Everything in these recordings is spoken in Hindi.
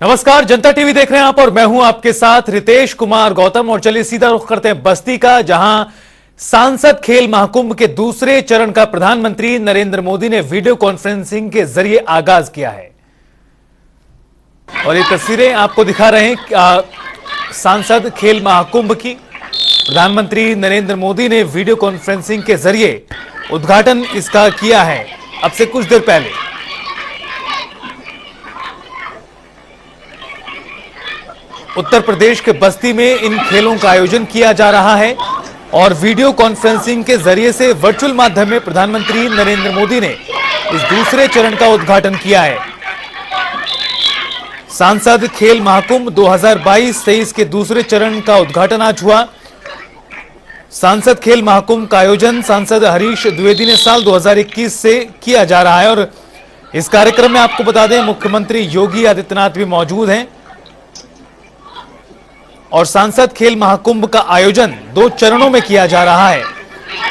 नमस्कार, जनता टीवी देख रहे हैं आप और मैं हूं आपके साथ रितेश कुमार गौतम। और चलिए सीधा रुख करते हैं बस्ती का, जहां सांसद खेल महाकुंभ के दूसरे चरण का प्रधानमंत्री नरेंद्र मोदी ने वीडियो कॉन्फ्रेंसिंग के जरिए आगाज किया है। और ये तस्वीरें आपको दिखा रहे हैं सांसद खेल महाकुंभ की। प्रधानमंत्री नरेंद्र मोदी ने वीडियो कॉन्फ्रेंसिंग के जरिए उद्घाटन इसका किया है अब से कुछ देर पहले। उत्तर प्रदेश के बस्ती में इन खेलों का आयोजन किया जा रहा है और वीडियो कॉन्फ्रेंसिंग के जरिए से वर्चुअल माध्यम में प्रधानमंत्री नरेंद्र मोदी ने इस दूसरे चरण का उद्घाटन किया है। सांसद खेल महाकुंभ 2022-23 के दूसरे चरण का उद्घाटन आज हुआ। सांसद खेल महाकुंभ का आयोजन सांसद हरीश द्विवेदी ने साल 2021 से किया जा रहा है और इस कार्यक्रम में आपको बता दें मुख्यमंत्री योगी आदित्यनाथ भी मौजूद हैं। और सांसद खेल महाकुंभ का आयोजन 2 चरणों में किया जा रहा है।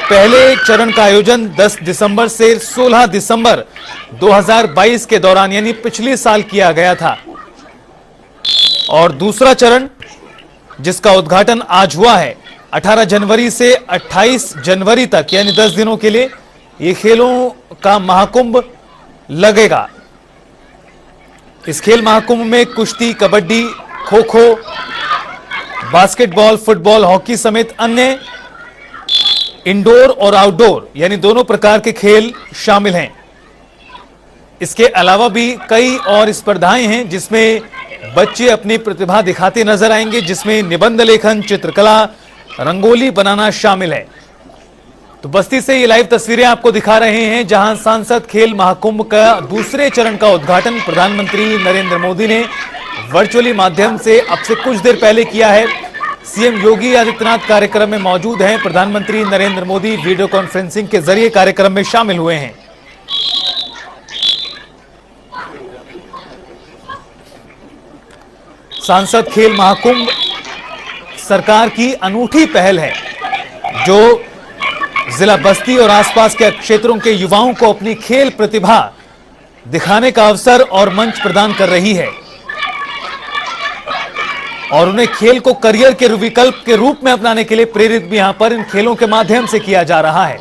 पहले चरण का आयोजन 10 दिसंबर से 16 दिसंबर 2022 के दौरान यानी पिछले साल किया गया था और दूसरा चरण जिसका उद्घाटन आज हुआ है 18 जनवरी से 28 जनवरी तक यानी 10 दिनों के लिए ये खेलों का महाकुंभ लगेगा। इस खेल महाकुंभ में कुश्ती, kabaddi, kho kho, basketball, football, hockey समेत अन्य इंडोर और आउटडोर यानी दोनों प्रकार के खेल शामिल हैं। इसके अलावा भी कई और स्पर्धाएं हैं जिसमें बच्चे अपनी प्रतिभा दिखाते नजर आएंगे, जिसमें निबंध लेखन, चित्रकला, रंगोली बनाना शामिल है। तो बस्ती से ये लाइव तस्वीरें आपको दिखा रहे हैं जहां सांसद खेल महाकुंभ का दूसरे चरण का उद्घाटन प्रधानमंत्री नरेंद्र मोदी ने वर्चुअली माध्यम से अब से कुछ देर पहले किया है। सीएम योगी आदित्यनाथ कार्यक्रम में मौजूद हैं। प्रधानमंत्री नरेंद्र मोदी वीडियो कॉन्फ्रेंसिंग के जरिए कार्यक्रम में शामिल हुए हैं। सांसद खेल महाकुंभ सरकार की अनूठी पहल है जो जिला बस्ती और आसपास के क्षेत्रों के युवाओं को अपनी खेल प्रतिभा दिखाने का अवसर और मंच प्रदान कर रही है और उन्हें खेल को करियर के विकल्प के रूप में अपनाने के लिए प्रेरित भी यहां पर इन खेलों के माध्यम से किया जा रहा है।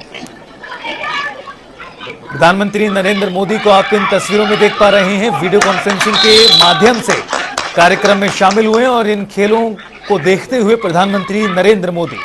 प्रधानमंत्री नरेंद्र मोदी को आप इन तस्वीरों में देख पा रहे हैं, वीडियो कॉन्फ्रेंसिंग के माध्यम से कार्यक्रम में शामिल हुए और इन खेलों को देखते हुए प्रधानमंत्री नरेंद्र मोदी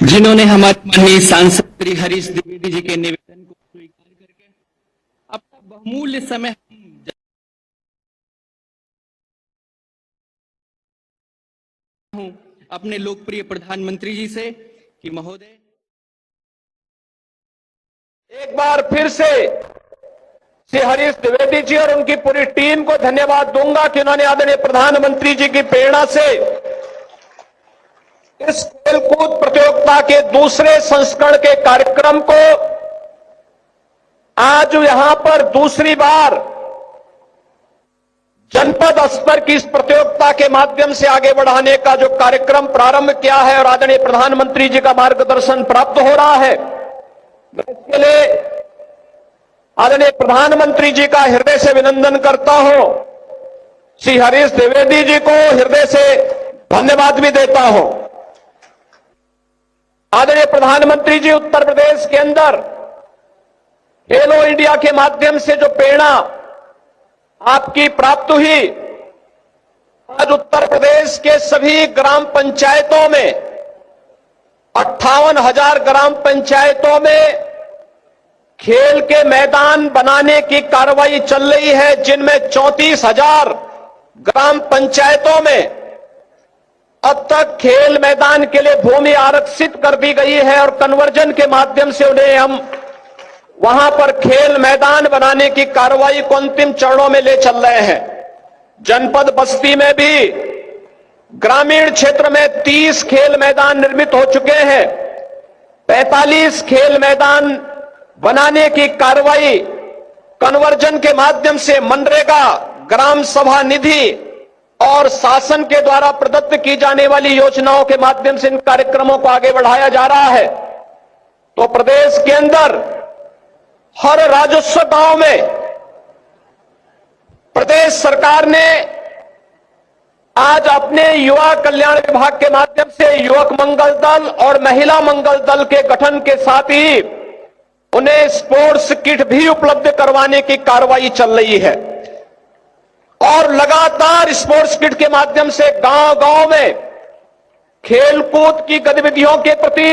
जिन्होंने हमारे माननीय सांसद श्री हरीश द्विवेदी जी के निवेदन को स्वीकार करके अपना बहुमूल्य समय अपने लोकप्रिय प्रधानमंत्री जी से कि महोदय एक बार फिर से श्री हरीश द्विवेदी जी और उनकी पूरी टीम को धन्यवाद दूंगा कि उन्होंने आदरणीय प्रधानमंत्री जी की प्रेरणा से इस खेलकूद प्रतियोगिता के दूसरे संस्करण के कार्यक्रम को आज यहां पर दूसरी बार जनपद स्तर की इस प्रतियोगिता के माध्यम से आगे बढ़ाने का जो कार्यक्रम प्रारंभ किया है और आदरणीय प्रधानमंत्री जी का मार्गदर्शन प्राप्त हो रहा है, इसके लिए आदरणीय प्रधानमंत्री जी का हृदय से अभिनंदन करता हूं। श्री हरीश द्विवेदी जी को हृदय से धन्यवाद भी देता हूं। आदरणीय प्रधानमंत्री जी, उत्तर प्रदेश के अंदर खेलो इंडिया के माध्यम से जो प्रेरणा आपकी प्राप्त हुई, आज उत्तर प्रदेश के सभी ग्राम पंचायतों में 58,000 ग्राम पंचायतों में खेल के मैदान बनाने की कार्रवाई चल रही है, जिनमें 34,000 ग्राम पंचायतों में अब तक खेल मैदान के लिए भूमि आरक्षित कर दी गई है और कन्वर्जन के माध्यम से उन्हें हम वहां पर खेल मैदान बनाने की कार्रवाई को अंतिम चरणों में ले चल रहे हैं। जनपद बस्ती में भी ग्रामीण क्षेत्र में 30 खेल मैदान निर्मित हो चुके हैं। 45 खेल मैदान बनाने की कार्रवाई कन्वर्जन के माध्यम से मनरेगा, ग्राम सभा निधि और शासन के द्वारा प्रदत्त की जाने वाली योजनाओं के माध्यम से इन कार्यक्रमों को आगे बढ़ाया जा रहा है। तो प्रदेश के अंदर हर राजस्व गांव में प्रदेश सरकार ने आज अपने युवा कल्याण विभाग के माध्यम से युवक मंगल दल और महिला मंगल दल के गठन के साथ ही उन्हें स्पोर्ट्स किट भी उपलब्ध करवाने की कार्रवाई चल रही है और लगातार स्पोर्ट्स किट के माध्यम से गांव-गांव में खेलकूद की गतिविधियों के प्रति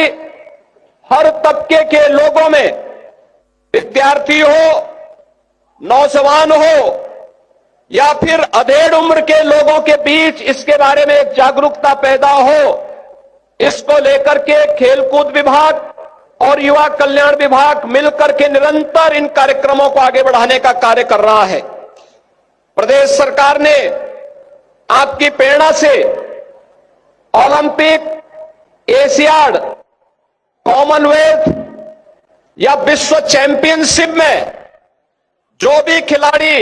हर तबके के लोगों में, विद्यार्थी हो, नौजवान हो या फिर अधेड़ उम्र के लोगों के बीच इसके बारे में एक जागरूकता पैदा हो। इसको लेकर के खेलकूद विभाग और युवा कल्याण विभाग मिलकर के निरंतर इन कार्यक्रमों को आगे बढ़ाने का कार्य कर रहा है। प्रदेश सरकार ने आपकी प्रेरणा से ओलंपिक, एशियाड, कॉमनवेल्थ या विश्व चैंपियनशिप में जो भी खिलाड़ी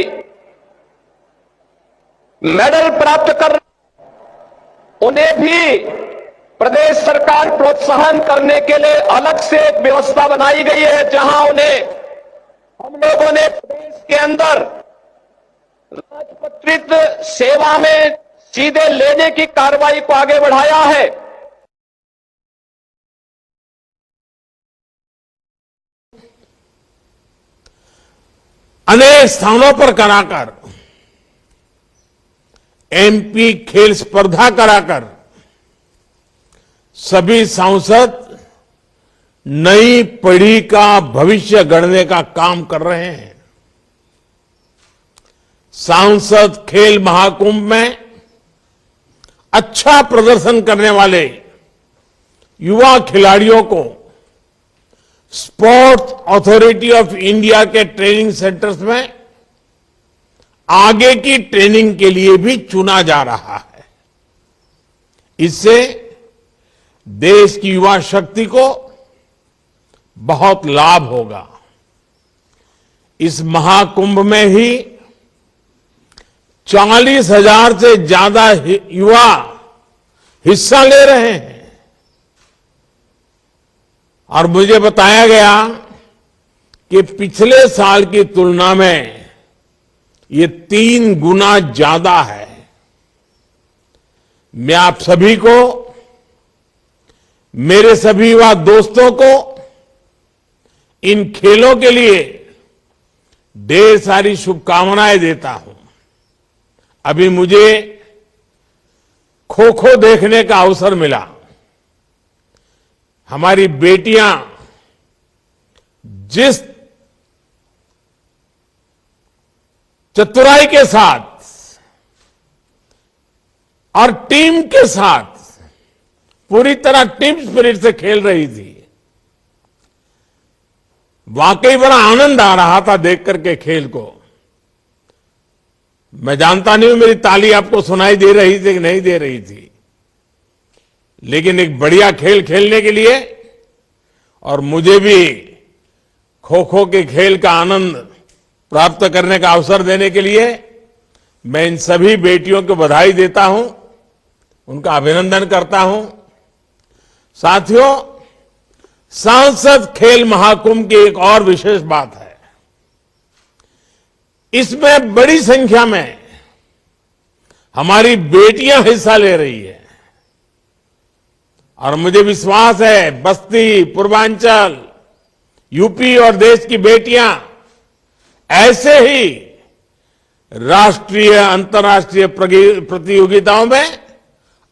मेडल प्राप्त कर रहे उन्हें भी प्रदेश सरकार प्रोत्साहन करने के लिए अलग से एक व्यवस्था बनाई गई है, जहां उन्हें हम लोगों ने प्रदेश के अंदर राजपत्रित सेवा में सीधे लेने की कार्रवाई को आगे बढ़ाया है। अनेक स्थानों पर कराकर एमपी खेल स्पर्धा कराकर सभी सांसद नई पीढ़ी का भविष्य गढ़ने का काम कर रहे हैं। सांसद खेल महाकुंभ में अच्छा प्रदर्शन करने वाले युवा खिलाड़ियों को स्पोर्ट्स अथॉरिटी ऑफ इंडिया के ट्रेनिंग सेंटर्स में आगे की ट्रेनिंग के लिए भी चुना जा रहा है। इससे देश की युवा शक्ति को बहुत लाभ होगा। इस महाकुंभ में ही 40,000 से ज्यादा युवा हिस्सा ले रहे हैं और मुझे बताया गया कि पिछले साल की तुलना में ये 3 गुना ज्यादा है। मैं आप सभी को, मेरे सभी युवा दोस्तों को इन खेलों के लिए ढेर सारी शुभकामनाएं देता हूं। अभी मुझे खो खो देखने का अवसर मिला। हमारी बेटियां जिस चतुराई के साथ और टीम के साथ पूरी तरह टीम स्पिरिट से खेल रही थी, वाकई बड़ा आनंद आ रहा था देख करके खेल को। मैं जानता नहीं हूं मेरी ताली आपको सुनाई दे रही थी कि नहीं दे रही थी, लेकिन एक बढ़िया खेल खेलने के लिए और मुझे भी खो खो के खेल का आनंद प्राप्त करने का अवसर देने के लिए मैं इन सभी बेटियों को बधाई देता हूं, उनका अभिनंदन करता हूं। साथियों, सांसद खेल महाकुंभ की एक और विशेष बात है। इसमें बड़ी संख्या में हमारी बेटियां हिस्सा ले रही है और मुझे विश्वास है बस्ती, पूर्वांचल, यूपी और देश की बेटियां ऐसे ही राष्ट्रीय, अंतर्राष्ट्रीय प्रतियोगिताओं में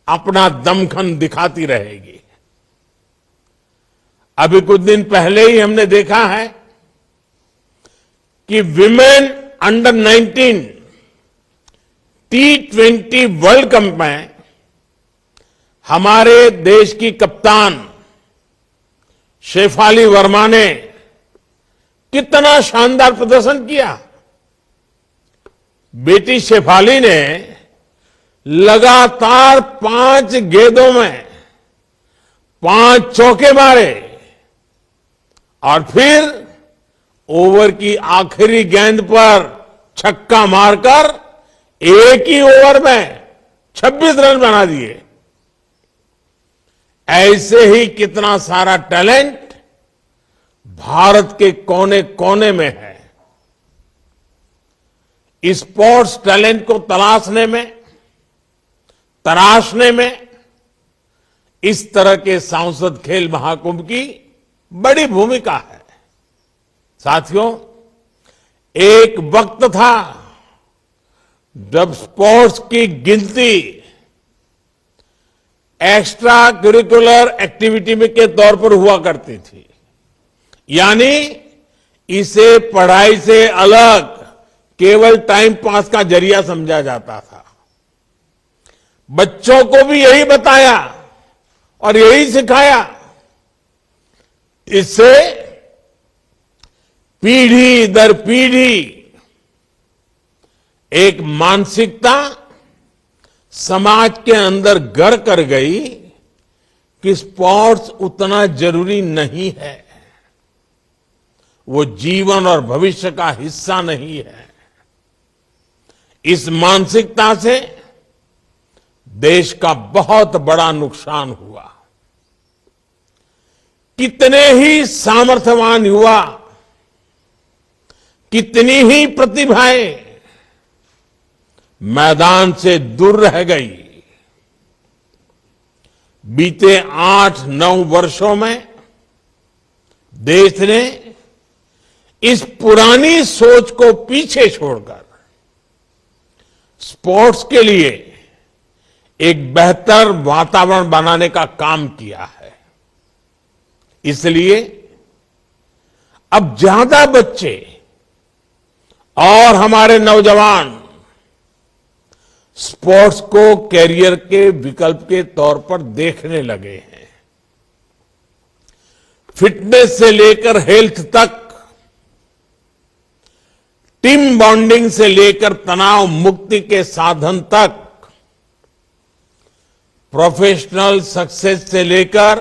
अपना दमखम दिखाती रहेगी। अभी कुछ दिन पहले ही हमने देखा है कि women under 19 T20 world cup में हमारे देश की कप्तान शेफाली वर्मा ने कितना शानदार प्रदर्शन किया। बेटी शेफाली ने लगातार 5 गेंदों में 5 चौके मारे और फिर ओवर की आखिरी गेंद पर छक्का मारकर एक ही ओवर में 26 रन बना दिए। ऐसे ही कितना सारा टैलेंट भारत के कोने कोने में है। स्पोर्ट्स टैलेंट को तराशने में इस तरह के सांसद खेल महाकुंभ की बड़ी भूमिका है। साथियों, एक वक्त था जब स्पोर्ट्स की गिनती एक्स्ट्रा करिकुलर एक्टिविटी में के तौर पर हुआ करती थी, यानी इसे पढ़ाई से अलग केवल टाइम पास का जरिया समझा जाता था। बच्चों को भी यही बताया और यही सिखाया। इससे पीढ़ी दर पीढ़ी एक मानसिकता समाज के अंदर घर कर गई कि स्पोर्ट्स उतना जरूरी नहीं है, वो जीवन और भविष्य का हिस्सा नहीं है। इस मानसिकता से देश का बहुत बड़ा नुकसान हुआ। कितने ही सामर्थ्यवान युवा, कितनी ही प्रतिभाएं मैदान से दूर रह गई। बीते 8-9 वर्षों में देश ने इस पुरानी सोच को पीछे छोड़कर स्पोर्ट्स के लिए एक बेहतर वातावरण बनाने का काम किया है। इसलिए अब ज्यादा बच्चे और हमारे नौजवान स्पोर्ट्स को कैरियर के विकल्प के तौर पर देखने लगे हैं। फिटनेस से लेकर हेल्थ तक, टीम बॉन्डिंग से लेकर तनाव मुक्ति के साधन तक, प्रोफेशनल सक्सेस से लेकर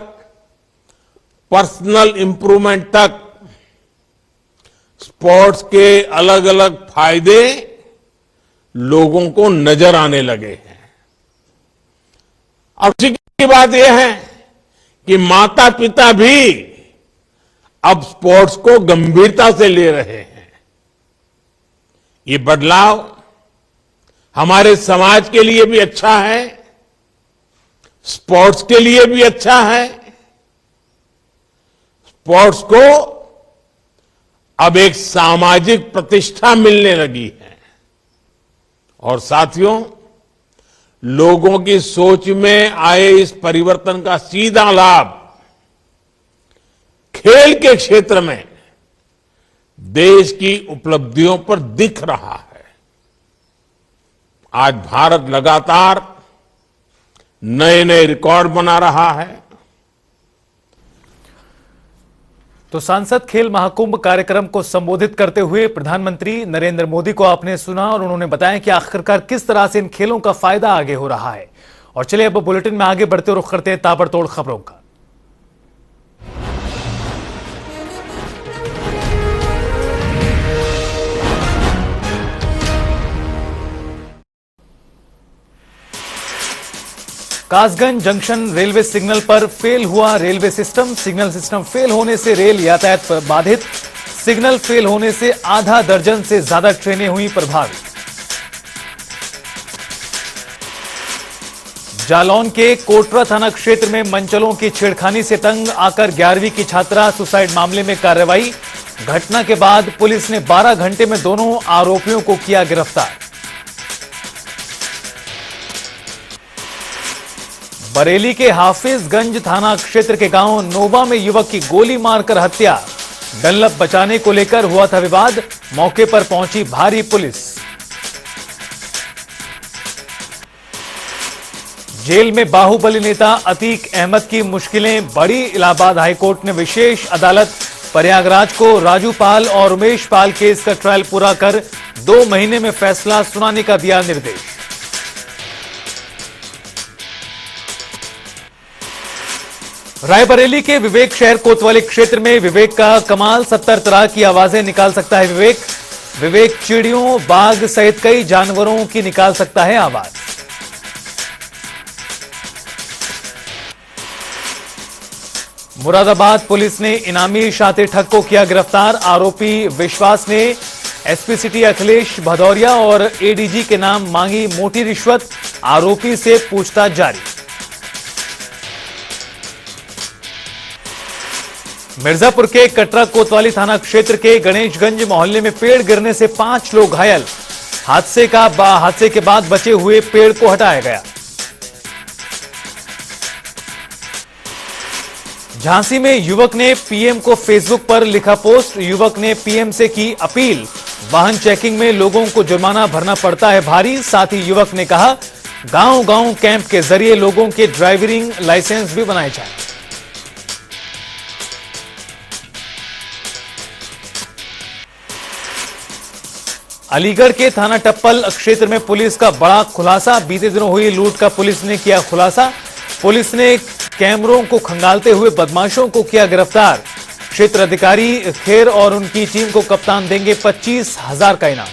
पर्सनल इंप्रूवमेंट तक स्पोर्ट्स के अलग अलग फायदे लोगों को नजर आने लगे हैं। अब खुशी की बात यह है कि माता पिता भी अब स्पोर्ट्स को गंभीरता से ले रहे हैं। ये बदलाव हमारे समाज के लिए भी अच्छा है, स्पोर्ट्स के लिए भी अच्छा है। स्पोर्ट्स को अब एक सामाजिक प्रतिष्ठा मिलने लगी है और साथियों, लोगों की सोच में आए इस परिवर्तन का सीधा लाभ खेल के क्षेत्र में देश की उपलब्धियों पर दिख रहा है। आज भारत लगातार नए नए रिकॉर्ड बना रहा है। तो सांसद खेल महाकुंभ कार्यक्रम को संबोधित करते हुए प्रधानमंत्री नरेंद्र मोदी को आपने सुना और उन्होंने बताया कि आखिरकार किस तरह से इन खेलों का फायदा आगे हो रहा है। और चलिए अब बुलेटिन में आगे बढ़ते रुख करते हैं ताबड़तोड़ खबरों का। कासगंज जंक्शन रेलवे सिग्नल पर फेल हुआ railway system. Signal system fail होने से रेल यातायात बाधित। सिग्नल फेल होने से आधा दर्जन से ज्यादा ट्रेनें हुई प्रभावित। जालौन के कोटरा थाना क्षेत्र में मंचलों की छेड़खानी से तंग आकर 11वीं की छात्रा सुसाइड मामले में कार्रवाई। घटना के बाद पुलिस ने 12 घंटे में दोनों आरोपियों को किया गिरफ्तार। बरेली के हाफिजगंज थाना क्षेत्र के गांव नोबा में युवक की गोली मारकर हत्या। डल्लप बचाने को लेकर हुआ था विवाद, मौके पर पहुंची भारी पुलिस। जेल में बाहुबली नेता अतीक अहमद की मुश्किलें बढ़ी। इलाहाबाद हाईकोर्ट ने विशेष अदालत प्रयागराज को राजू पाल और उमेश पाल केस का ट्रायल पूरा कर 2 महीने में फैसला सुनाने का दिया निर्देश। रायबरेली के विवेक शहर कोतवाली क्षेत्र में विवेक का कमाल, 70 तरह की आवाजें निकाल सकता है विवेक चिड़ियों, बाघ सहित कई जानवरों की निकाल सकता है आवाज। मुरादाबाद पुलिस ने इनामी शातिर ठग को किया गिरफ्तार। आरोपी विश्वास ने एसपी सिटी अखिलेश भदौरिया और एडीजी के नाम मांगी मोटी रिश्वत। आरोपी से पूछताछ जारी। मिर्जापुर के कटरा कोतवाली थाना क्षेत्र के गणेशगंज मोहल्ले में पेड़ गिरने से 5 लोग घायल। हादसे के बाद बचे हुए पेड़ को हटाया गया। झांसी में युवक ने पीएम को फेसबुक पर लिखा पोस्ट। युवक ने पीएम से की अपील। वाहन चेकिंग में लोगों को जुर्माना भरना पड़ता है भारी। साथ ही युवक ने कहा गांव-गांव कैंप के जरिए लोगों के ड्राइविंग लाइसेंस भी बनाए जाएं। अलीगढ़ के थाना टप्पल क्षेत्र में पुलिस का बड़ा खुलासा। बीते दिनों हुई लूट का पुलिस ने किया खुलासा। पुलिस ने कैमरों को खंगालते हुए बदमाशों को किया गिरफ्तार। क्षेत्र अधिकारी खेर और उनकी टीम को कप्तान देंगे 25,000 का इनाम।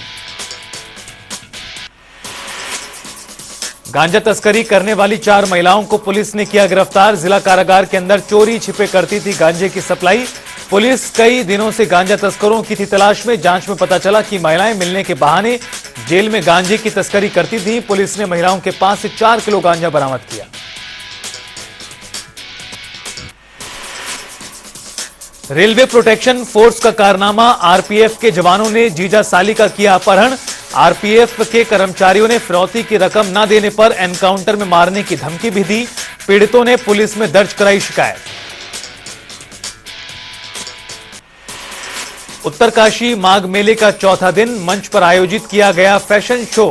गांजा तस्करी करने वाली 4 महिलाओं को पुलिस ने किया गिरफ्तार। जिला कारागार के अंदर चोरी छिपे करती थी गांजे की सप्लाई। पुलिस कई दिनों से गांजा तस्करों की थी तलाश में। जांच में पता चला कि महिलाएं मिलने के बहाने जेल में गांजे की तस्करी करती थी। पुलिस ने महिलाओं के पास से 4 किलो गांजा बरामद किया। रेलवे प्रोटेक्शन फोर्स का कारनामा। आरपीएफ के जवानों ने जीजा साली का किया अपहरण। आरपीएफ के कर्मचारियों ने फिरौती की रकम न देने पर एनकाउंटर में मारने की धमकी भी दी। पीड़ितों ने पुलिस में दर्ज कराई शिकायत। उत्तरकाशी माघ मेले का चौथा दिन मंच पर आयोजित किया गया फैशन शो।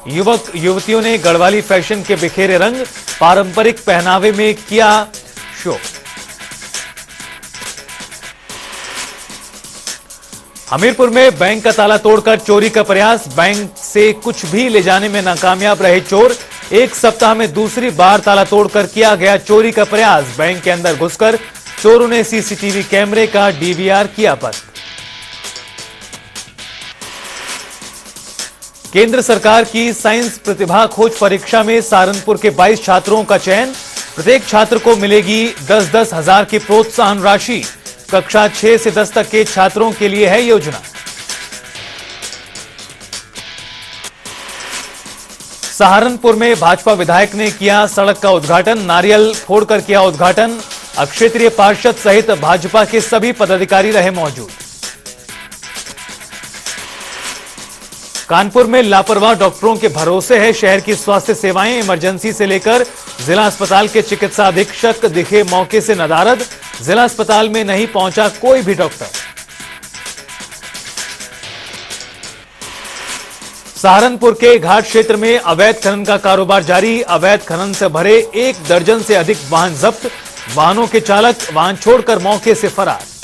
युवक युवतियों ने गढ़वाली फैशन के बिखेरे रंग। पारंपरिक पहनावे में किया शो। हमीरपुर में बैंक का ताला तोड़कर चोरी का प्रयास। बैंक से कुछ भी ले जाने में नाकामयाब रहे चोर। 1 सप्ताह में दूसरी बार ताला तोड़कर किया गया चोरी का प्रयास। बैंक के अंदर घुसकर चोरों ने सीसीटीवी कैमरे का डीवीआर किया बंद। केंद्र सरकार की साइंस प्रतिभा खोज परीक्षा में सहारनपुर के 22 छात्रों का चयन। प्रत्येक छात्र को मिलेगी 10-10 हजार की प्रोत्साहन राशि। कक्षा 6 से 10 तक के छात्रों के लिए है योजना। सहारनपुर में भाजपा विधायक ने किया सड़क का उद्घाटन। नारियल फोड़कर किया उद्घाटन। क्षेत्रीय पार्षद सहित भाजपा के सभी पदाधिकारी रहे मौजूद। कानपुर में लापरवाह डॉक्टरों के भरोसे है शहर की स्वास्थ्य सेवाएं। इमरजेंसी से लेकर जिला अस्पताल के चिकित्सा अधीक्षक दिखे मौके से नदारद। जिला अस्पताल में नहीं पहुंचा कोई भी डॉक्टर। सहारनपुर के घाट क्षेत्र में अवैध खनन का कारोबार जारी। अवैध खनन से भरे 1 दर्जन से अधिक वाहन जब्त। वाहनों के चालक वाहन छोड़कर मौके से फरार।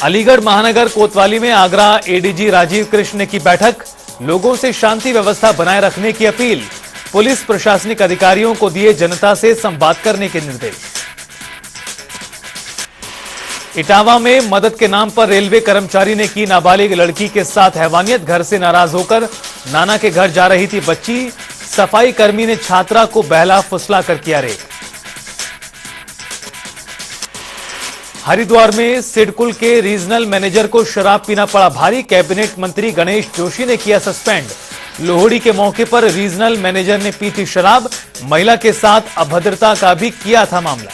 अलीगढ़ महानगर कोतवाली में आगरा एडीजी राजीव कृष्ण ने की बैठक। लोगों से शांति व्यवस्था बनाए रखने की अपील। पुलिस प्रशासनिक अधिकारियों को दिए जनता से संवाद करने के निर्देश। इटावा में मदद के नाम पर रेलवे कर्मचारी ने की नाबालिग लड़की के साथ हैवानियत। घर से नाराज होकर नाना के घर जा रही थी बच्ची। सफाई कर्मी ने छात्रा को बहला फुसला कर किया रेप। हरिद्वार में सिडकुल के रीजनल मैनेजर को शराब पीना पड़ा भारी, कैबिनेट मंत्री गणेश जोशी ने किया सस्पेंड। लोहड़ी के मौके पर रीजनल मैनेजर ने पी थी शराब, महिला के साथ अभद्रता का भी किया था मामला।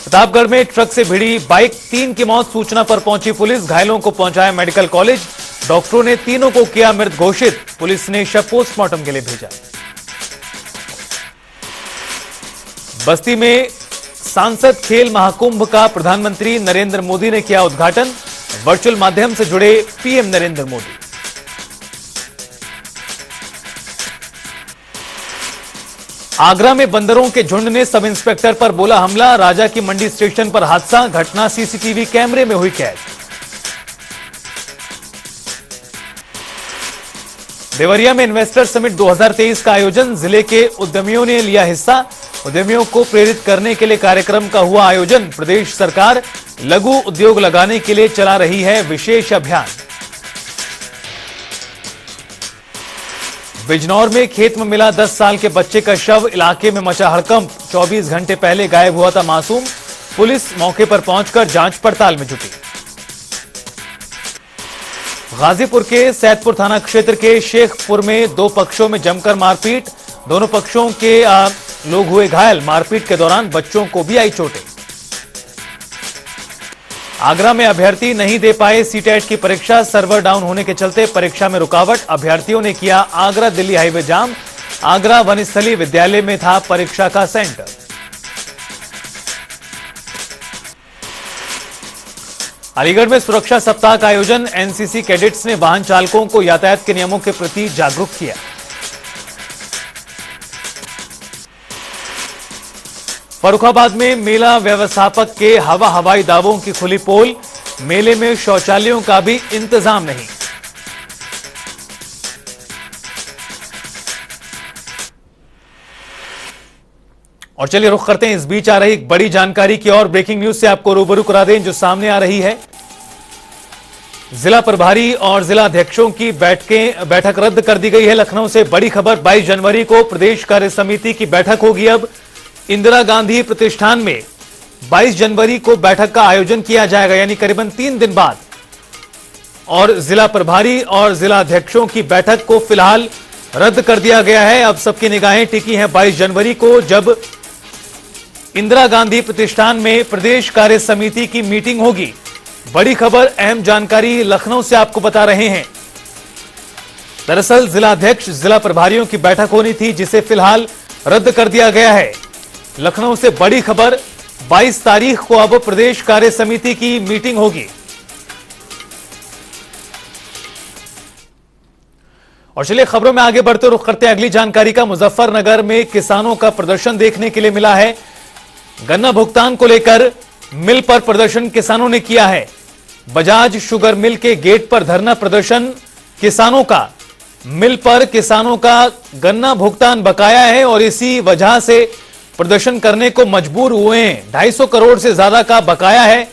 प्रतापगढ़ में ट्रक से भिड़ी बाइक, 3 की मौत, सूचना पर पहुंची पुलिस, घायलों को पहुंचाया मेडिकल कॉलेज। डॉक्टरों ने तीनों को किया मृत घोषित, पुलिस ने शव पोस्टमार्टम के लिए भेजा। बस्ती में सांसद खेल महाकुंभ का प्रधानमंत्री नरेंद्र मोदी ने किया उद्घाटन, वर्चुअल माध्यम से जुड़े पीएम नरेंद्र मोदी। आगरा में बंदरों के झुंड ने सब इंस्पेक्टर पर बोला हमला, राजा की मंडी स्टेशन पर हादसा, घटना सीसीटीवी कैमरे में हुई कैद। देवरिया में इन्वेस्टर समिट 2023 का आयोजन, जिले के उद्यमियों ने लिया हिस्सा, उद्यमियों को प्रेरित करने के लिए कार्यक्रम का हुआ आयोजन। प्रदेश सरकार लघु उद्योग लगाने के लिए चला रही है विशेष अभियान। बिजनौर में खेत में मिला 10 साल के बच्चे का शव, इलाके में मचा हड़कंप, 24 घंटे पहले गायब हुआ था मासूम, पुलिस मौके पर पहुंचकर जांच पड़ताल में जुटी। गाजीपुर के सैदपुर थाना क्षेत्र के शेखपुर में 2 पक्षों में जमकर मारपीट, दोनों पक्षों के लोग हुए घायल, मारपीट के दौरान बच्चों को भी आई चोटें। आगरा में अभ्यर्थी नहीं दे पाए सीटेट की परीक्षा, सर्वर डाउन होने के चलते परीक्षा में रुकावट, अभ्यर्थियों ने किया आगरा दिल्ली हाईवे जाम। आगरा वनस्थली विद्यालय में था परीक्षा का सेंटर। अलीगढ़ में सुरक्षा सप्ताह का आयोजन, एनसीसी कैडेट्स ने वाहन चालकों को यातायात के नियमों के प्रति जागरूक किया। फर्रुखाबाद में मेला व्यवस्थापक के हवाई दावों की खुली पोल, मेले में शौचालयों का भी इंतजाम नहीं। और चलिए रुख करते हैं इस बीच आ रही एक बड़ी जानकारी की और, ब्रेकिंग न्यूज से आपको रूबरू करा दें जो सामने आ रही है। जिला प्रभारी और जिला अध्यक्षों की बैठक रद्द कर दी गई है। लखनऊ से बड़ी खबर, 22 जनवरी को प्रदेश कार्य समिति की बैठक होगी। अब इंदिरा गांधी प्रतिष्ठान में 22 जनवरी को बैठक का आयोजन किया जाएगा, यानी करीबन 3 दिन बाद। और जिला प्रभारी और जिला अध्यक्षों की बैठक को फिलहाल रद्द कर दिया गया है। अब सबकी निगाहें टिकी हैं 22 जनवरी को, जब इंदिरा गांधी प्रतिष्ठान में प्रदेश कार्य समिति की मीटिंग होगी। बड़ी खबर, अहम जानकारी लखनऊ से आपको बता रहे हैं। दरअसल जिला अध्यक्ष जिला प्रभारियों की बैठक होनी थी, जिसे फिलहाल रद्द कर दिया गया है। लखनऊ से बड़ी खबर, 22 तारीख को अब प्रदेश कार्य समिति की मीटिंग होगी। और चलिए खबरों में आगे बढ़ते रुख करते हैं अगली जानकारी का। मुजफ्फरनगर में किसानों का प्रदर्शन देखने के लिए मिला है। गन्ना भुगतान को लेकर मिल पर प्रदर्शन किसानों ने किया है। बजाज शुगर मिल के गेट पर धरना प्रदर्शन किसानों का। मिल पर किसानों का गन्ना भुगतान बकाया है और इसी वजह से प्रदर्शन करने को मजबूर हुए हैं। 250 करोड़ से ज्यादा का बकाया है।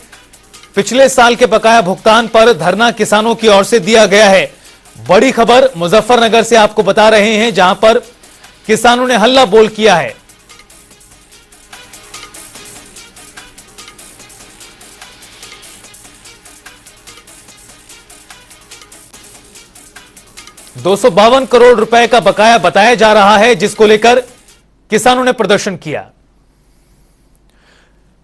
पिछले साल के बकाया भुगतान पर धरना किसानों की ओर से दिया गया है। बड़ी खबर मुजफ्फरनगर से आपको बता रहे हैं, जहां पर किसानों ने हल्ला बोल किया है। ₹252 करोड़ का बकाया बताया जा रहा है, जिसको लेकर किसानों ने प्रदर्शन किया।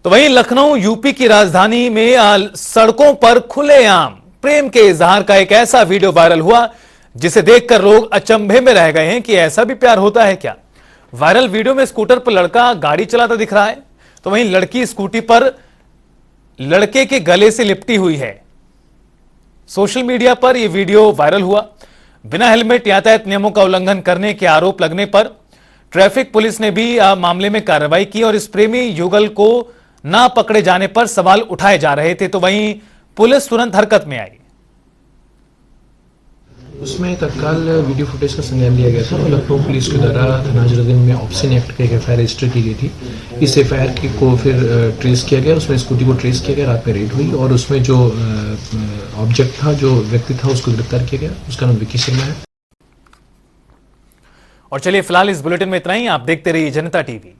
तो वहीं लखनऊ यूपी की राजधानी में सड़कों पर खुलेआम प्रेम के इजहार का एक ऐसा वीडियो वायरल हुआ, जिसे देखकर लोग अचंभे में रह गए हैं कि ऐसा भी प्यार होता है क्या। वायरल वीडियो में स्कूटर पर लड़का गाड़ी चलाता दिख रहा है, तो वहीं लड़की स्कूटी पर लड़के के गले से लिपटी हुई है। सोशल मीडिया पर यह वीडियो वायरल हुआ। बिना हेलमेट यातायात नियमों का उल्लंघन करने के आरोप लगने पर ट्रैफिक पुलिस ने भी मामले में कार्रवाई की और इस प्रेमी युगल को ना पकड़े जाने पर सवाल उठाए जा रहे थे। तो वहीं पुलिस तुरंत हरकत में आई। उसमें तत्काल वीडियो फुटेज का संज्ञान लिया गया था और लखनऊ पुलिस के द्वारा थाना हजरतगंज में ऑब्सिन एक्ट का एक एफआईआर रजिस्टर की गई थी। इस एफआईआर को फिर ट्रेस किया गया, उसमें स्कूटी को ट्रेस किया गया, रात में रेड हुई और उसमें जो ऑब्जेक्ट था, जो व्यक्ति था, उसको गिरफ्तार किया गया। उसका नाम विकी शर्मा है। और चलिए फिलहाल इस बुलेटिन में इतना ही। आप देखते रहिए जनता टीवी।